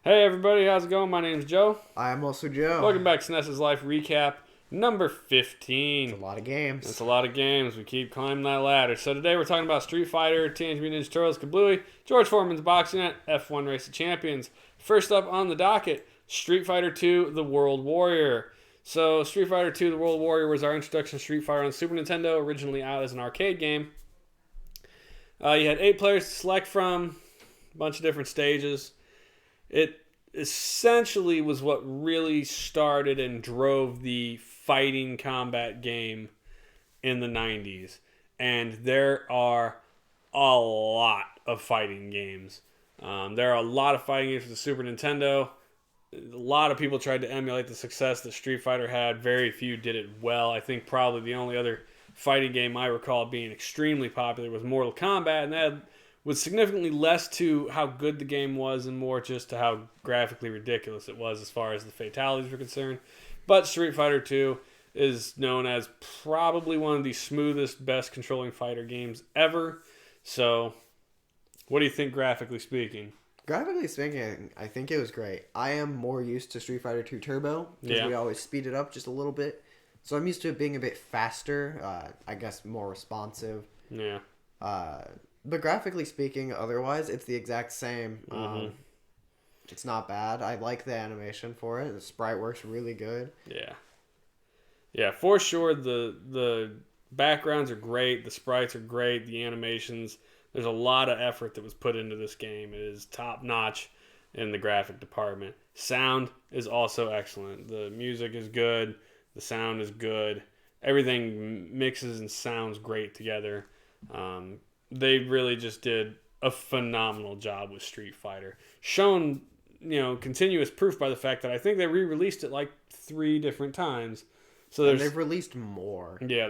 Hey everybody, how's it going? My name's Joe. I'm also Joe. Welcome back to SNES's Life Recap number It's 15. a lot of games. It's a lot of games. We keep climbing that ladder. So today we're talking about Street Fighter, Teenage Mutant Ninja Turtles, Ka-Blooey, George Foreman's Boxing Net, F1 Race of Champions. First up on the docket, Street Fighter 2, The World Warrior. So Street Fighter 2, The World Warrior was our introduction to Street Fighter on Super Nintendo, originally out as an arcade game. You had 8 players to select from, a bunch of different stages. It essentially was what really started and drove the fighting combat game in the 90s. And there are a lot of fighting games. There are a lot of fighting games for the Super Nintendo. A lot of people tried to emulate the success that Street Fighter had. Very few did it well. I think probably the only other fighting game I recall being extremely popular was Mortal Kombat, and that was significantly less to how good the game was and more just to how graphically ridiculous it was as far as the fatalities were concerned. But Street Fighter 2 is known as probably one of the smoothest, best controlling fighter games ever. So, what do you think graphically speaking? Graphically speaking, I think it was great. I am more used to Street Fighter 2 Turbo because we always speed it up just a little bit. So I'm used to it being a bit faster, I guess more responsive. Yeah. But graphically speaking, otherwise, it's the exact same. It's not bad. I like the animation for it. The sprite works really good. Yeah. Yeah, for sure. The backgrounds are great. The sprites are great. The animations. There's a lot of effort that was put into this game. It is top notch in the graphic department. Sound is also excellent. The music is good. The sound is good. Everything mixes and sounds great together. They really just did a phenomenal job with Street Fighter. Shown, continuous proof by the fact that I think they re-released it like 3 different times. So they've released more. Yeah,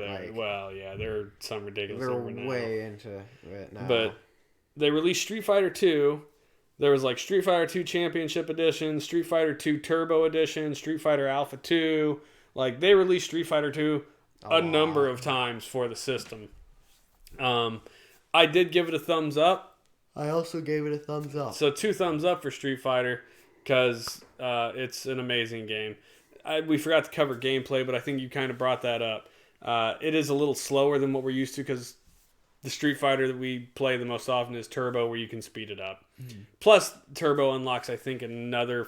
they're some ridiculous. They're way into it now. But they released Street Fighter 2. There was like Street Fighter 2 Championship Edition, Street Fighter 2 Turbo Edition, Street Fighter Alpha 2. Like, they released Street Fighter 2 a number of times for the system. I did give it a thumbs up. I also gave it a thumbs up. So 2 thumbs up for Street Fighter because it's an amazing game. We forgot to cover gameplay, but I think you kind of brought that up. It is a little slower than what we're used to because the Street Fighter that we play the most often is Turbo, where you can speed it up. Mm-hmm. Plus, Turbo unlocks, I think, another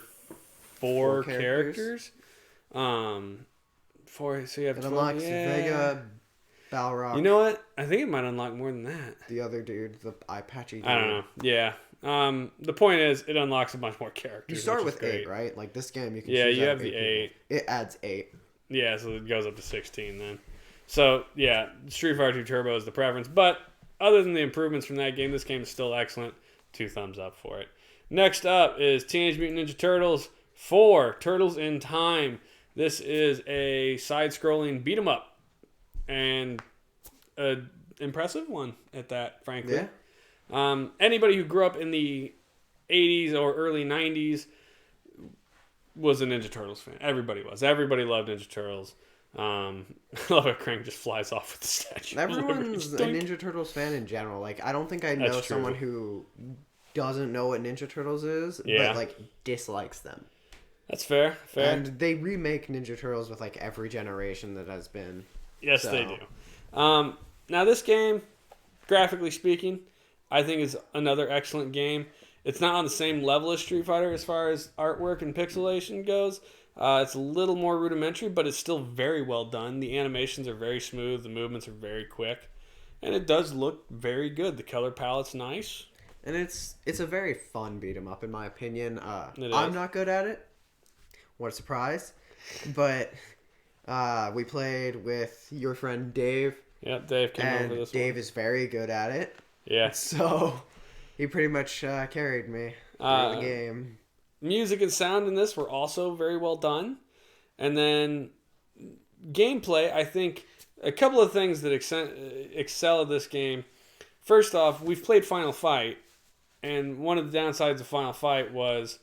4 characters. So you have it unlocks Vega, Balrog. You know what? I think it might unlock more than that. The other dude, the Apache dude. I don't know. Yeah. The point is, it unlocks a bunch more characters. You start with 8, right? Like this game, you can. Yeah, you have the 8. It adds 8. Yeah, so it goes up to 16 then. So yeah, Street Fighter 2 Turbo is the preference. But other than the improvements from that game, this game is still excellent. 2 thumbs up for it. Next up is Teenage Mutant Ninja Turtles 4: Turtles in Time. This is a side-scrolling beat-em-up, and an impressive one at that, frankly. Yeah. Anybody who grew up in the 80s or early 90s was a Ninja Turtles fan. Everybody was. Everybody loved Ninja Turtles. I love how Krang just flies off with the statue. Everyone's a Ninja Turtles fan in general. Like, I don't think I know someone who doesn't know what Ninja Turtles is, but, like, dislikes them. That's fair. And they remake Ninja Turtles with, like, every generation that has been. Yes, they do. Now, this game, graphically speaking, I think is another excellent game. It's not on the same level as Street Fighter as far as artwork and pixelation goes. It's a little more rudimentary, but it's still very well done. The animations are very smooth. The movements are very quick. And it does look very good. The color palette's nice. And it's a very fun beat-em-up, in my opinion. I'm not good at it. What a surprise. But we played with your friend Dave. Yep, Dave came over this Dave is very good at it. Yeah. So he pretty much carried me through the game. Music and sound in this were also very well done. And then gameplay, I think a couple of things that excel at this game. First off, we've played Final Fight, and one of the downsides of Final Fight was,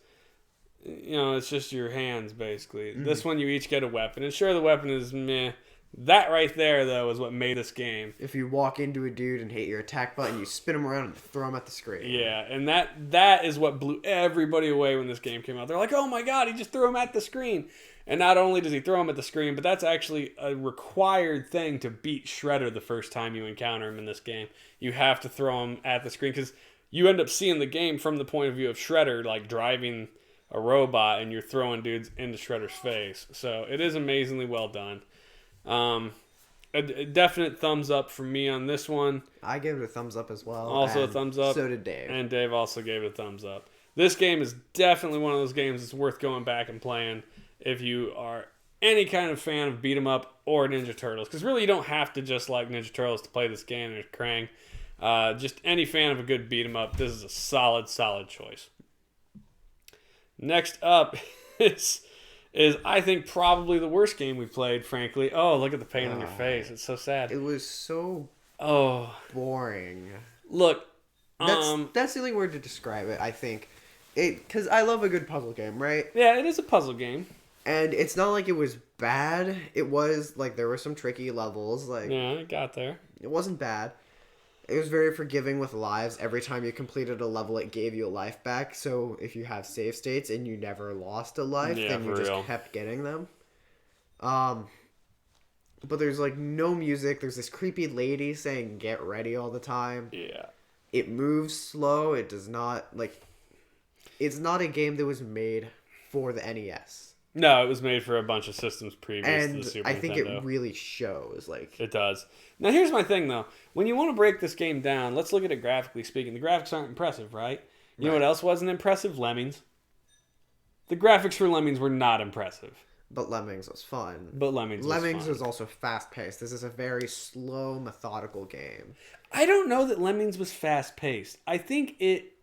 it's just your hands, basically. Mm-hmm. This one, you each get a weapon. And sure, the weapon is meh, That right there, though, is what made this game. If you walk into a dude and hit your attack button, you spin him around and throw him at the screen. Yeah, and that is what blew everybody away when this game came out. They're like, oh my god, he just threw him at the screen. And not only does he throw him at the screen, but that's actually a required thing to beat Shredder the first time you encounter him in this game. You have to throw him at the screen, because you end up seeing the game from the point of view of Shredder, like driving a robot, and you're throwing dudes into Shredder's face. So it is amazingly well done. A definite thumbs up from me on this one. I gave it a thumbs up as well. Also a thumbs up. So did Dave. And Dave also gave it a thumbs up. This game is definitely one of those games that's worth going back and playing if you are any kind of fan of beat 'em up or Ninja Turtles. Because really you don't have to just like Ninja Turtles to play this game. There's Krang. Just any fan of a good beat 'em up, this is a solid choice. Next up is I think probably the worst game we played, frankly. Oh, look at the pain on your face. It's so sad. It was so boring. Look, that's the only word to describe it, I think. Because I love a good puzzle game, right? Yeah, it is a puzzle game. And it's not like it was bad. It was, like, there were some tricky levels. Like, yeah, it got there. It wasn't bad. It was very forgiving with lives. Every time you completed a level, it gave you a life back. So if you have save states and you never lost a life, then you just kept getting them. But there's like no music. There's this creepy lady saying "get ready" all the time. Yeah. It moves slow. It does not like. It's not a game that was made for the NES. No, it was made for a bunch of systems previous to the Super Nintendo. And I think it really shows. Like it does. Now, here's my thing, though. When you want to break this game down, let's look at it graphically speaking. The graphics aren't impressive, right? You know what else wasn't impressive? Lemmings. The graphics for Lemmings were not impressive. But Lemmings was fun. Lemmings was also fast-paced. This is a very slow, methodical game. I don't know that Lemmings was fast-paced. I think it...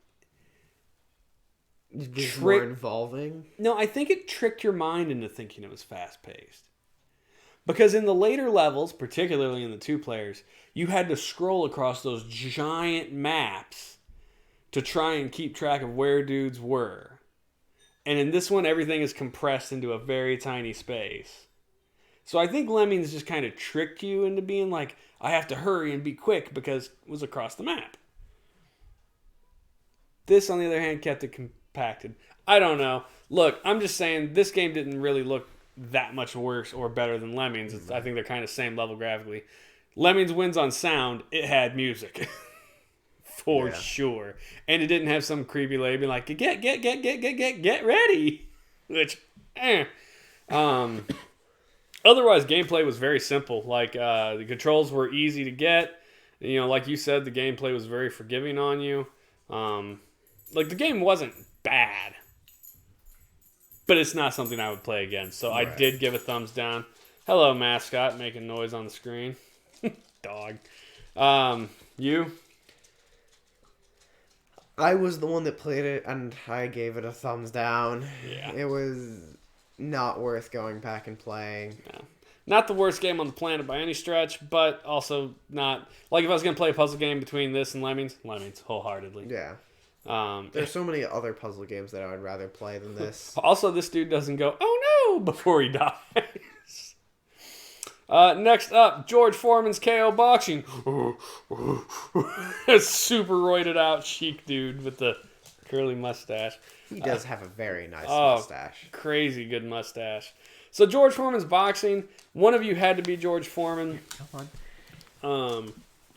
more involving? No, I think it tricked your mind into thinking it was fast-paced. Because in the later levels, particularly in the 2 players, you had to scroll across those giant maps to try and keep track of where dudes were. And in this one, everything is compressed into a very tiny space. So I think Lemmings just kind of tricked you into being like, I have to hurry and be quick because it was across the map. This, on the other hand, kept it compacted. I don't know. Look, I'm just saying this game didn't really look that much worse or better than Lemmings. I think they're kind of same level graphically. Lemmings wins on sound. It had music. For sure. And it didn't have some creepy lady being like, get ready. Which, Otherwise, gameplay was very simple. Like, the controls were easy to get. You know, like you said, the gameplay was very forgiving on you. Like, the game wasn't bad. But it's not something I would play again. So I did give a thumbs down. Hello, mascot, making noise on the screen. Dog. You? I was the one that played it, and I gave it a thumbs down. Yeah. It was not worth going back and playing. No. Not the worst game on the planet by any stretch, but also not... Like, if I was going to play a puzzle game between this and Lemmings, wholeheartedly. Yeah. There's so many other puzzle games that I would rather play than this. Also, this dude doesn't go, oh no, before he dies. Next up, George Foreman's KO Boxing. A super roided out chic dude with the curly mustache. He does have a very nice mustache. Crazy good mustache. So George Foreman's Boxing. One of you had to be George Foreman. Come on.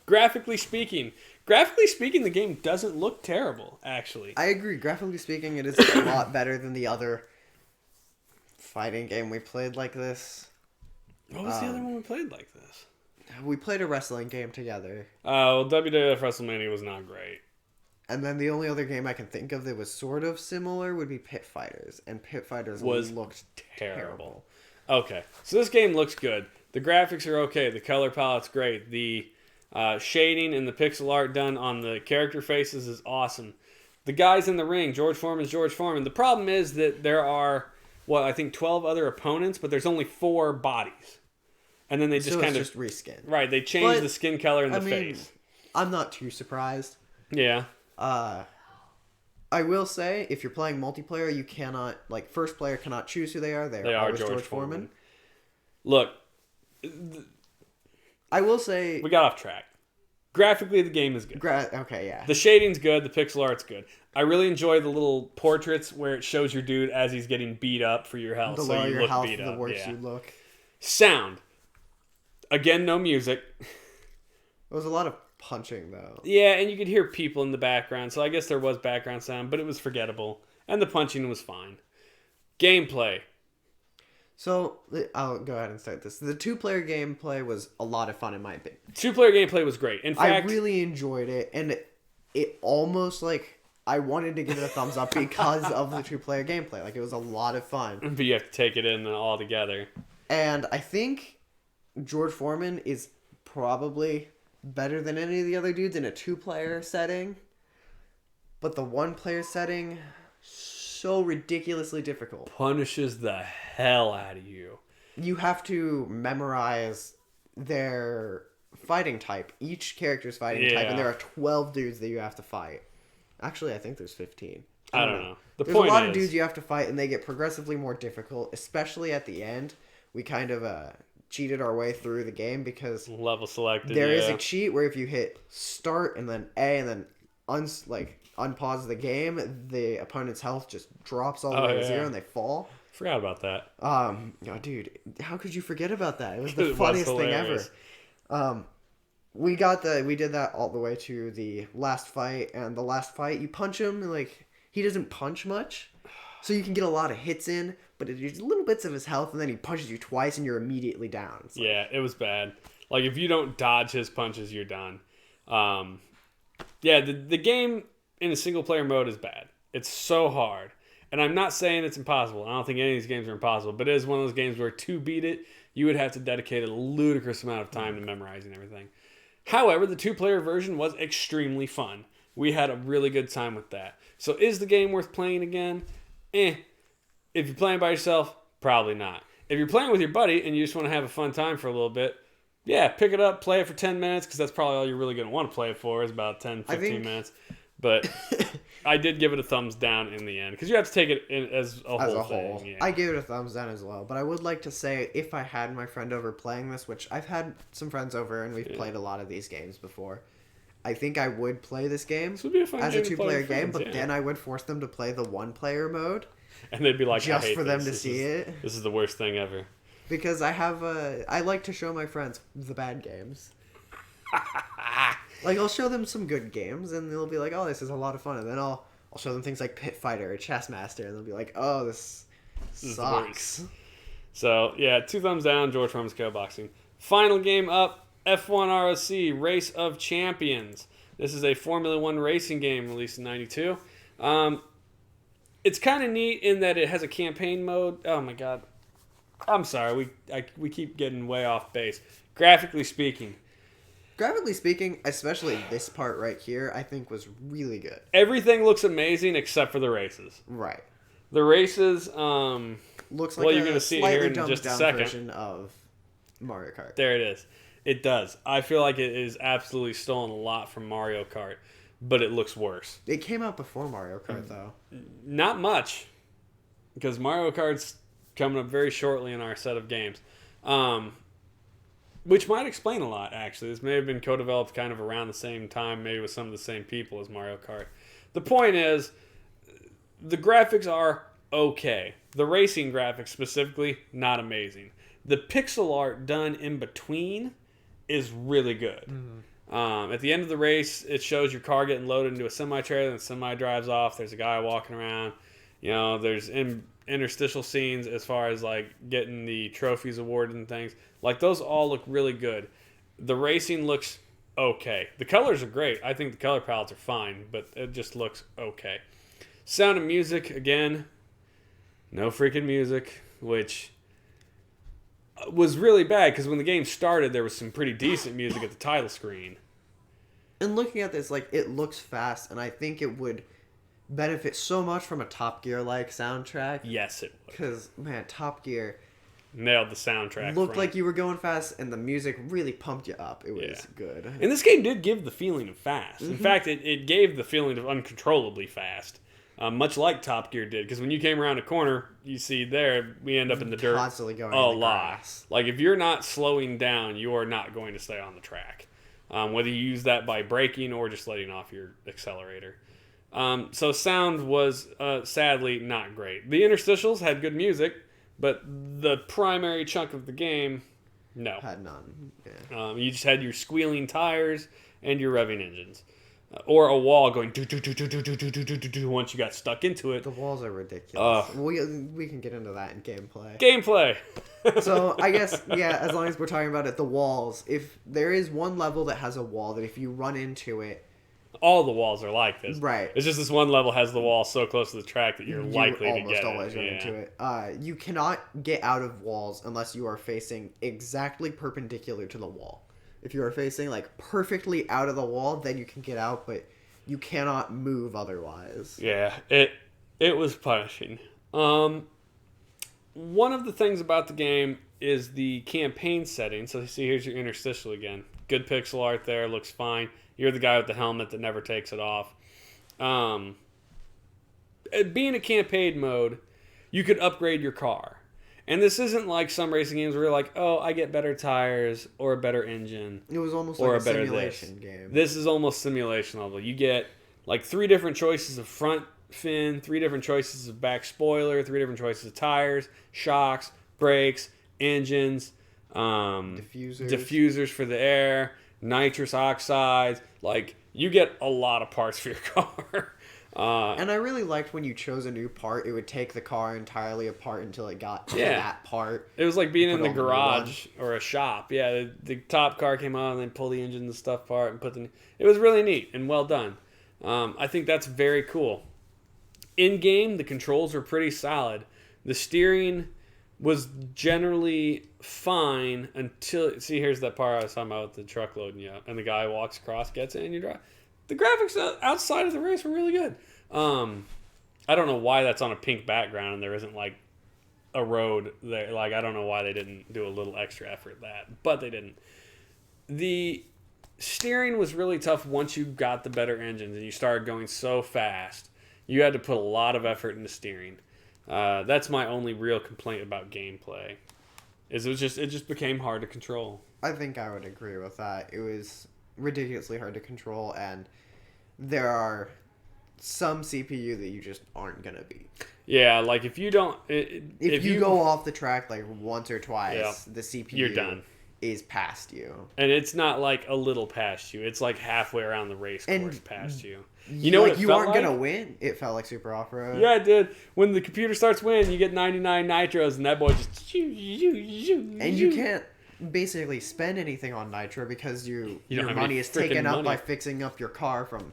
Graphically speaking, the game doesn't look terrible, actually. I agree. Graphically speaking, it is a lot better than the other fighting game we played like this. What was the other one we played like this? We played a wrestling game together. Well, WWF WrestleMania was not great. And then the only other game I can think of that was sort of similar would be Pit Fighters. And Pit Fighters looked terrible. Okay, so this game looks good. The graphics are okay. The color palette's great. The shading and the pixel art done on the character faces is awesome. The guys in the ring, George Foreman's George Foreman. The problem is that there are, I think 12 other opponents, but there's only 4 bodies. And then they just just reskin. Right, they change the skin color and the face. I'm not too surprised. Yeah. I will say, if you're playing multiplayer, you cannot, first player cannot choose who they are. They are always George Foreman. Look, I will say we got off track. Graphically, the game is good. Okay, yeah. The shading's good. The pixel art's good. I really enjoy the little portraits where it shows your dude as he's getting beat up for your health. The lower your health, the worse you look. Sound. Again, no music. There was a lot of punching, though. Yeah, and you could hear people in the background, so I guess there was background sound, but it was forgettable. And the punching was fine. Gameplay. So, I'll go ahead and start this. The 2-player gameplay was a lot of fun, in my opinion. 2-player gameplay was great. In fact, I really enjoyed it, and it almost, like, I wanted to give it a thumbs up because of the 2-player gameplay. Like, it was a lot of fun. But you have to take it in all together. And I think George Foreman is probably better than any of the other dudes in a 2-player setting. But the 1-player setting, so ridiculously difficult. Punishes the hell out of you. You have to memorize their fighting type. Each character's fighting type, and there are 12 dudes that you have to fight. Actually, I think there's 15. I don't know. There's a lot of dudes you have to fight, and they get progressively more difficult, especially at the end. We kind of cheated our way through the game because level selected. There is a cheat where if you hit start and then A and then unpause the game, the opponent's health just drops all the way to 0 and they fall. Forgot about that. Oh, dude, how could you forget about that? It was the funniest thing ever. We did that all the way to the last fight, and the last fight you punch him, like he doesn't punch much, so you can get a lot of hits in, but it uses little bits of his health, and then he punches you twice, and you're immediately down. Yeah, it was bad. Like if you don't dodge his punches, you're done. The game in a single player mode is bad. It's so hard. And I'm not saying it's impossible. I don't think any of these games are impossible. But it is one of those games where to beat it, you would have to dedicate a ludicrous amount of time to memorizing everything. However, the 2-player version was extremely fun. We had a really good time with that. So is the game worth playing again? If you're playing by yourself, probably not. If you're playing with your buddy and you just want to have a fun time for a little bit, yeah, pick it up, play it for 10 minutes, because that's probably all you're really going to want to play it for is about 10, 15 minutes. But I did give it a thumbs down in the end, because you have to take it in as a whole thing. Yeah. I gave it a thumbs down as well, but I would like to say if I had my friend over playing this, which I've had some friends over and we've played a lot of these games before, I think I would play this game as a 2-player game, but then I would force them to play the 1-player mode. And they'd be like, just for them to see it. This is the worst thing ever. Because I like to show my friends the bad games. Like, I'll show them some good games, and they'll be like, oh, this is a lot of fun. And then I'll show them things like Pit Fighter or Chess Master, and they'll be like, oh, this sucks. So, yeah, 2 thumbs down, George Foreman's Co-Boxing. Final game up, F1-ROC, Race of Champions. This is a Formula 1 racing game released in 92. It's kind of neat in that it has a campaign mode. Oh, my God. I'm sorry, we keep getting way off base. Graphically speaking, especially this part right here, I think was really good. Everything looks amazing except for the races. Right. The races, looks like you're going to see it here in just a second. Version of Mario Kart. There it is. It does. I feel like it is absolutely stolen a lot from Mario Kart, but it looks worse. It came out before Mario Kart, though. Not much, because Mario Kart's coming up very shortly in our set of games. Which might explain a lot, actually. This may have been co-developed kind of around the same time, maybe with some of the same people as Mario Kart. The point is, the graphics are okay. The racing graphics specifically, not amazing. The pixel art done in between is really good. Mm-hmm. At the end of the race, it shows your car getting loaded into a semi-trailer, and the semi drives off. There's a guy walking around. There's interstitial scenes as far as like getting the trophies awarded and things. Like those all look really good. The racing looks okay. The colors are great. I think the color palettes are fine, but it just looks okay. Sound and music, again, no freaking music, which was really bad because when the game started, there was some pretty decent music at the title screen. And looking at this, like, it looks fast, and I think it would benefit so much from a Top Gear-like soundtrack. Yes, it would. Because, man, Top Gear nailed the soundtrack. Looked like you were going fast, and the music really pumped you up. It was good. And this game did give the feeling of fast. Mm-hmm. In fact, it gave the feeling of uncontrollably fast. much like Top Gear did. Because when you came around a corner, you see there, we end up in the dirt constantly going a lot. Like, if you're not slowing down, you are not going to stay on the track. Whether you use that by braking or just letting off your accelerator. So sound was sadly not great. The interstitials had good music, but the primary chunk of the game, no. Had none. Yeah. You just had your squealing tires and your revving engines. Or a wall going do do do do do do do do do do once you got stuck into it. The walls are ridiculous. We can get into that in gameplay. Gameplay. So I guess, yeah, as long as we're talking about it, the walls. If there is one level that has a wall that if you run into it, all the walls are like this. Right. It's just this one level has the wall so close to the track that you're likely to get always run into it. You cannot get out of walls unless you are facing exactly perpendicular to the wall. If you are facing like perfectly out of the wall, then you can get out, but you cannot move otherwise. Yeah, it was punishing. One of the things about the game is the campaign setting. So you see, here's your interstitial again. Good pixel art there, looks fine. You're the guy with the helmet that never takes it off. Being a campaign mode, you could upgrade your car. And this isn't like some racing games where you're like, oh, I get better tires or a better engine. It was almost like a simulation game. This is almost simulation level. You get like 3 different choices of front fin, 3 different choices of back spoiler, 3 different choices of tires, shocks, brakes, engines, diffusers for the air, nitrous oxides. Like, you get a lot of parts for your car. And I really liked when you chose a new part, it would take the car entirely apart until it got to that part. It was like being in the garage or a shop. Yeah, the top car came out and then pull the engine and stuff apart and put the... It was really neat and well done. I think that's very cool. In-game, the controls were pretty solid. The steering was generally fine until... See, here's that part I was talking about with the truck loading you up. And the guy walks across, gets it, and you drive. The graphics outside of the race were really good. I don't know why that's on a pink background and there isn't like a road there. Like, I don't know why they didn't do a little extra effort at that, but they didn't. The steering was really tough once you got the better engines and you started going so fast. You had to put a lot of effort into steering. That's my only real complaint about gameplay. It just became hard to control. I think I would agree with that. It was ridiculously hard to control, and there are some CPU that you just aren't gonna beat. Yeah, like if you don't... If you go off the track like once or twice, the CPU you're done. Is past you. And it's not like a little past you. It's like halfway around the race course past you. You know what you aren't gonna win? It felt like Super Off-Road. Yeah, it did. When the computer starts winning, you get 99 nitros, and that boy just... And you can't basically spend anything on nitro because your money is taken up by fixing up your car from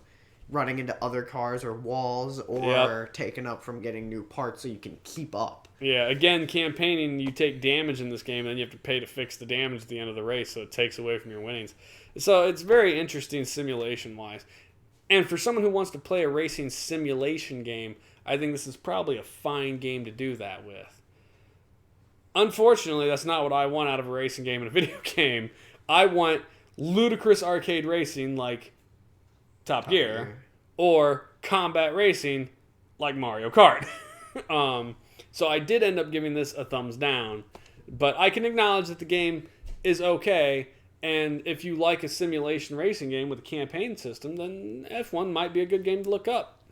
running into other cars or walls, or taken up from getting new parts so you can keep up. Yeah, again, campaigning, you take damage in this game, and then you have to pay to fix the damage at the end of the race, so it takes away from your winnings. So it's very interesting simulation-wise. And for someone who wants to play a racing simulation game, I think this is probably a fine game to do that with. Unfortunately, that's not what I want out of a racing game and a video game. I want ludicrous arcade racing like Top Gear or combat racing like Mario Kart. So I did end up giving this a thumbs down, but I can acknowledge that the game is okay, and if you like a simulation racing game with a campaign system, then F1 might be a good game to look up.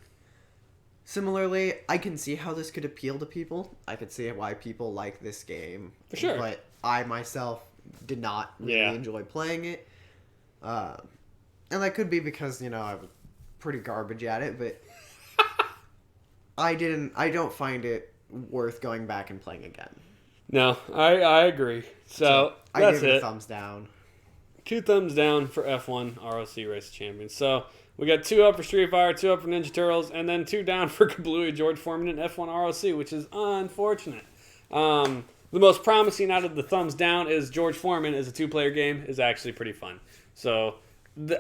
Similarly, I can see how this could appeal to people. I could see why people like this game. For sure. But I myself did not really enjoy playing it. And that could be because, I was pretty garbage at it, but I don't find it worth going back and playing again. No, I agree. So that's I give it a thumbs down. 2 thumbs down for F1-ROC Race of Champions. So we got 2 up for Street Fighter, 2 up for Ninja Turtles, and then 2 down for Ka-Blooey, George Foreman, and F1-ROC, which is unfortunate. The most promising out of the thumbs down is George Foreman as a 2-player game is actually pretty fun. So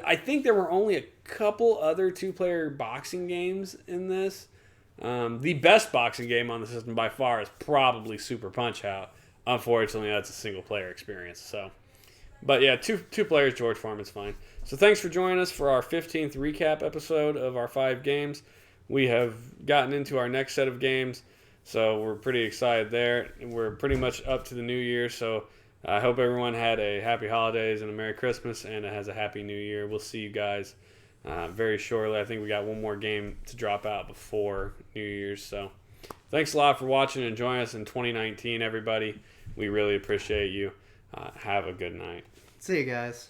I think there were only a couple other 2-player boxing games in this. The best boxing game on the system by far is probably Super Punch-Out. Unfortunately, that's a single-player experience. So, but yeah, two players, George Foreman's fine. So thanks for joining us for our 15th recap episode of our 5 games. we have gotten into our next set of games. So we're pretty excited there. We're pretty much up to the new year. So I hope everyone had a happy holidays and a Merry Christmas and has a happy new year. We'll see you guys very shortly. I think we got one more game to drop out before New Year's. So thanks a lot for watching and joining us in 2019, everybody. We really appreciate you. Have a good night. See you guys.